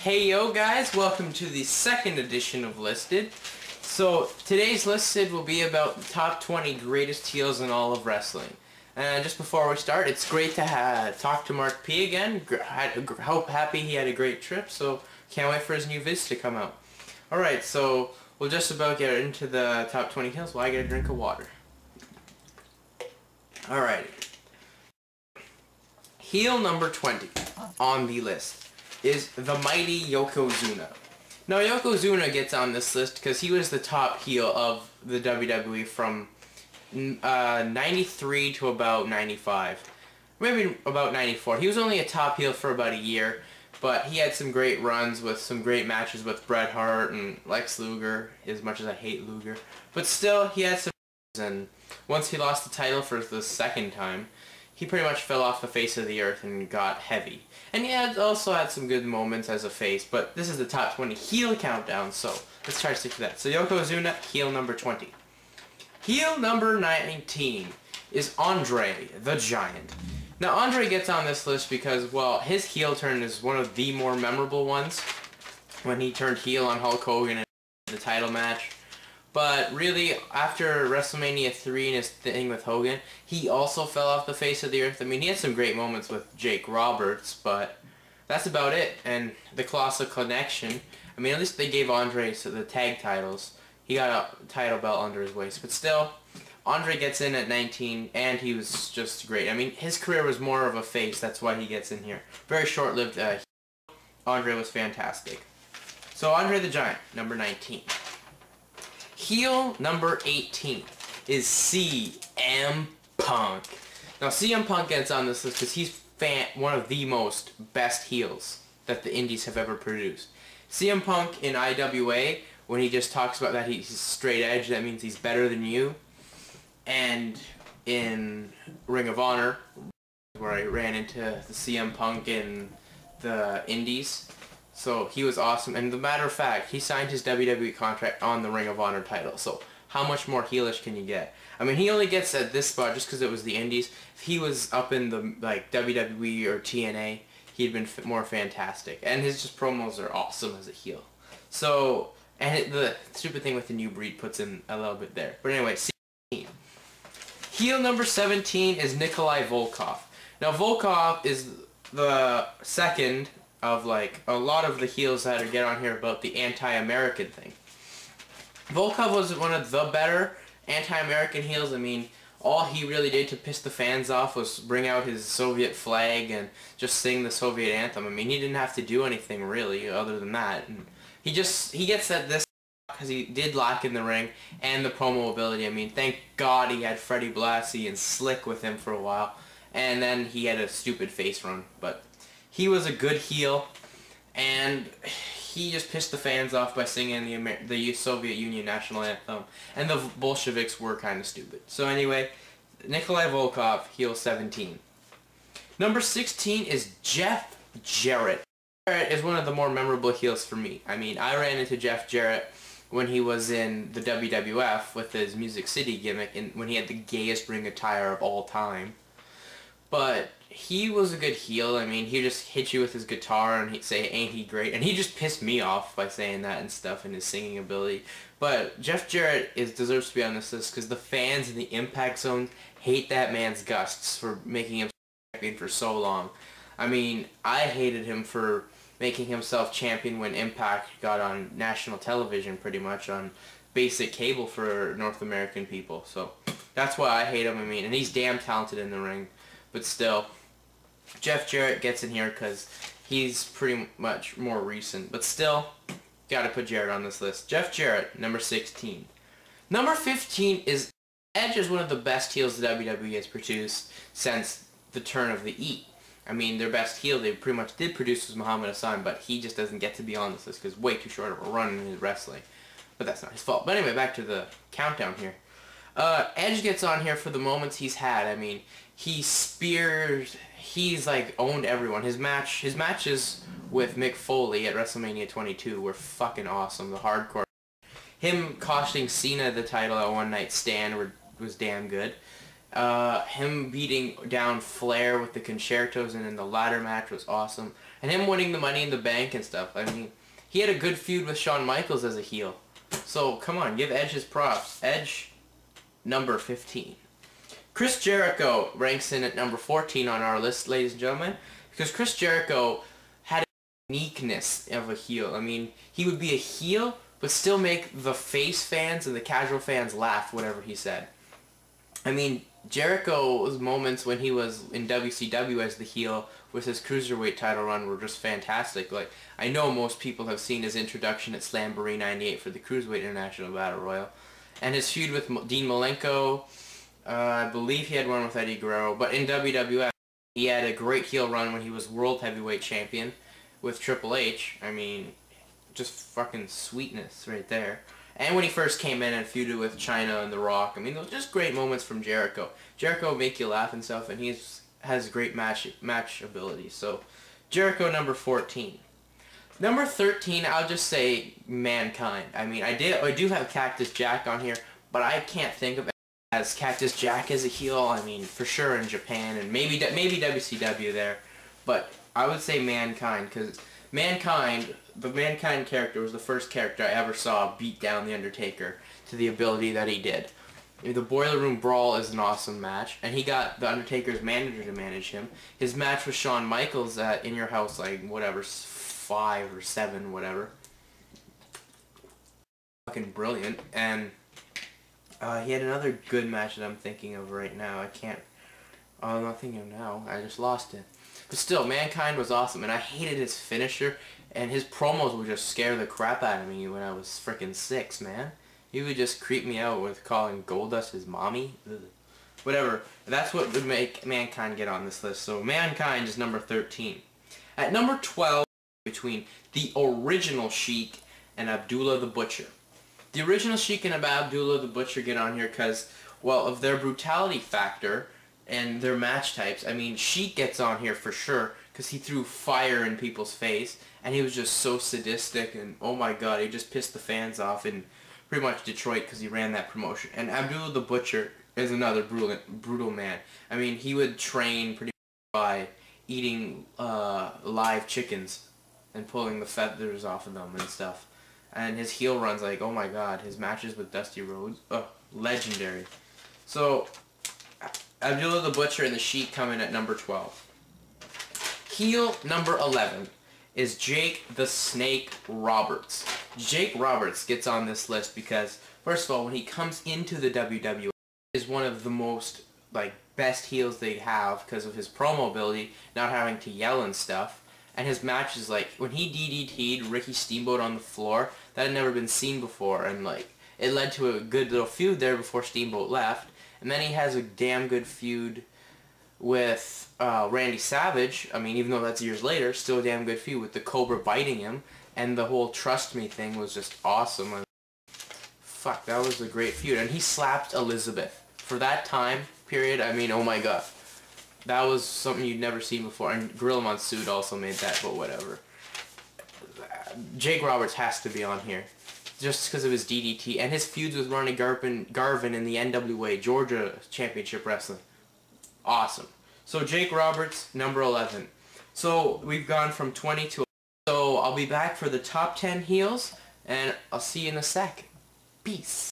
Hey yo guys, welcome to the second edition of Listed. So today's Listed will be about the top 20 greatest heels in all of wrestling. And just before we start, it's great to talk to Mark P again. Happy he had a great trip, so can't wait for his new vids to come out. Alright, so we'll just about get into the top 20 heels while I get a drink of water. Alright. Heel number 20 on the list is the mighty Yokozuna. Now Yokozuna gets on this list because he was the top heel of the WWE from 93 to about 95. Maybe about 94. He was only a top heel for about a year, but he had some great runs with some great matches with Bret Hart and Lex Luger, as much as I hate Luger. But still, he had some, and once he lost the title for the second time, he pretty much fell off the face of the earth and got heavy. And he also had some good moments as a face, but this is the top 20 heel countdown, so let's try to stick to that. So Yokozuna, heel number 20. Heel number 19 is Andre the Giant. Now Andre gets on this list because, well, his heel turn is one of the more memorable ones, when he turned heel on Hulk Hogan in the title match. But really, after WrestleMania 3 and his thing with Hogan, he also fell off the face of the earth. I mean, he had some great moments with Jake Roberts, but that's about it. And the Colossal Connection, I mean, at least they gave Andre the tag titles. He got a title belt under his waist. But still, Andre gets in at 19, and he was just great. I mean, his career was more of a face. That's why he gets in here. Very short-lived. Andre was fantastic. So Andre the Giant, number 19. Heel number 18 is CM Punk. Now CM Punk gets on this list because he's one of the most best heels that the indies have ever produced. CM Punk in IWA, when he just talks about that he's straight edge, that means he's better than you. And in Ring of Honor, where I ran into the CM Punk in the indies. So he was awesome, and as a matter of fact, he signed his WWE contract on the Ring of Honor title, so how much more heelish can you get? I mean, he only gets at this spot just because it was the indies. If he was up in the like WWE or TNA, he'd been more fantastic, and his just promos are awesome as a heel. So, and the stupid thing with the new breed puts in a little bit there. But anyway, 17. Heel number 17 is Nikolai Volkoff. Now Volkoff is the second of like a lot of the heels that get on here about the anti-American thing. Volkov was one of the better anti-American heels. I mean, all he really did to piss the fans off was bring out his Soviet flag and just sing the Soviet anthem. I mean, he didn't have to do anything really other than that. And he gets at this because he did lack in the ring and the promo ability. I mean, thank God he had Freddie Blassie and Slick with him for a while, and then he had a stupid face run, but he was a good heel, and he just pissed the fans off by singing the Soviet Union national anthem, and the Bolsheviks were kind of stupid. So anyway, Nikolai Volkoff, heel 17. Number 16 is Jeff Jarrett. Jarrett is one of the more memorable heels for me. I mean, I ran into Jeff Jarrett when he was in the WWF with his Music City gimmick, and when he had the gayest ring attire of all time. But he was a good heel. I mean, he just hit you with his guitar and he'd say, "Ain't he great?" And he just pissed me off by saying that and stuff, and his singing ability. But Jeff Jarrett deserves to be on this list because the fans in the Impact Zone hate that man's guts for making him champion for so long. I mean, I hated him for making himself champion when Impact got on national television, pretty much on basic cable for North American people. So that's why I hate him. I mean, and he's damn talented in the ring. But still, Jeff Jarrett gets in here because he's pretty much more recent. But still, gotta put Jarrett on this list. Jeff Jarrett, number 16. Number 15 is Edge is one of the best heels the WWE has produced since the turn of the E. I mean, their best heel they pretty much did produce was Muhammad Hassan, but he just doesn't get to be on this list because way too short of a run in his wrestling. But that's not his fault. But anyway, back to the countdown here. Edge gets on here for the moments he's had. I mean, he's like owned everyone. His matches with Mick Foley at WrestleMania 22 were fucking awesome. The hardcore. Him costing Cena the title at One Night Stand was damn good. Him beating down Flair with the concertos and in the ladder match was awesome. And him winning the Money in the Bank and stuff. I mean, he had a good feud with Shawn Michaels as a heel. So, come on, give Edge his props. Edge, number 15. Chris Jericho ranks in at number 14 on our list, ladies and gentlemen, because Chris Jericho had a uniqueness of a heel. I mean, he would be a heel, but still make the face fans and the casual fans laugh whatever he said. I mean, Jericho's moments when he was in WCW as the heel with his Cruiserweight title run were just fantastic. Like, I know most people have seen his introduction at Slamboree 98 for the Cruiserweight International Battle Royal. And his feud with Dean Malenko, I believe he had one with Eddie Guerrero, but in WWF, he had a great heel run when he was World Heavyweight Champion with Triple H. I mean, just fucking sweetness right there. And when he first came in and feuded with Chyna and The Rock, I mean, those were just great moments from Jericho. Jericho will make you laugh and stuff, and he has great match ability. So, Jericho, number 14. Number 13, I'll just say Mankind. I mean, I do have Cactus Jack on here, but I can't think of it as Cactus Jack as a heel. I mean, for sure in Japan, and maybe WCW there. But I would say Mankind, because Mankind, the Mankind character was the first character I ever saw beat down The Undertaker to the ability that he did. The Boiler Room Brawl is an awesome match, and he got The Undertaker's manager to manage him. His match with Shawn Michaels at In Your House, like, whatever, 5 or 7, whatever. Fucking brilliant. And he had another good match that I'm thinking of right now. I'm not thinking of now. I just lost it. But still, Mankind was awesome, and I hated his finisher, and his promos would just scare the crap out of me when I was freaking 6, man. He would just creep me out with calling Goldust his mommy. Ugh. Whatever. That's what would make Mankind get on this list. So Mankind is number 13. At number 12, between the original Sheik and Abdullah the Butcher. The original Sheik and Abdullah the Butcher get on here because, well, of their brutality factor and their match types. I mean, Sheik gets on here for sure because he threw fire in people's face, and he was just so sadistic, and oh my god, he just pissed the fans off in pretty much Detroit because he ran that promotion. And Abdullah the Butcher is another brutal man. I mean, he would train pretty much by eating live chickens and pulling the feathers off of them and stuff. And his heel runs, like, oh my god, his matches with Dusty Rhodes, legendary. So, Abdullah the Butcher and the Sheik come in at number 12. Heel number 11 is Jake the Snake Roberts. Jake Roberts gets on this list because, first of all, when he comes into the WWE, is one of the most, like, best heels they have because of his promo ability, not having to yell and stuff. And his matches, like, when he DDT'd Ricky Steamboat on the floor, that had never been seen before, and, like, it led to a good little feud there before Steamboat left. And then he has a damn good feud with Randy Savage. I mean, even though that's years later, still a damn good feud with the Cobra biting him. And the whole Trust Me thing was just awesome. Fuck, that was a great feud. And he slapped Elizabeth. For that time period, I mean, oh my god. That was something you'd never seen before. And Gorilla Monsoon also made that, but whatever. Jake Roberts has to be on here. Just because of his DDT and his feuds with Ronnie Garvin in the NWA Georgia Championship Wrestling. Awesome. So Jake Roberts, number 11. So we've gone from 20 to... So I'll be back for the top 10 heels, and I'll see you in a sec. Peace.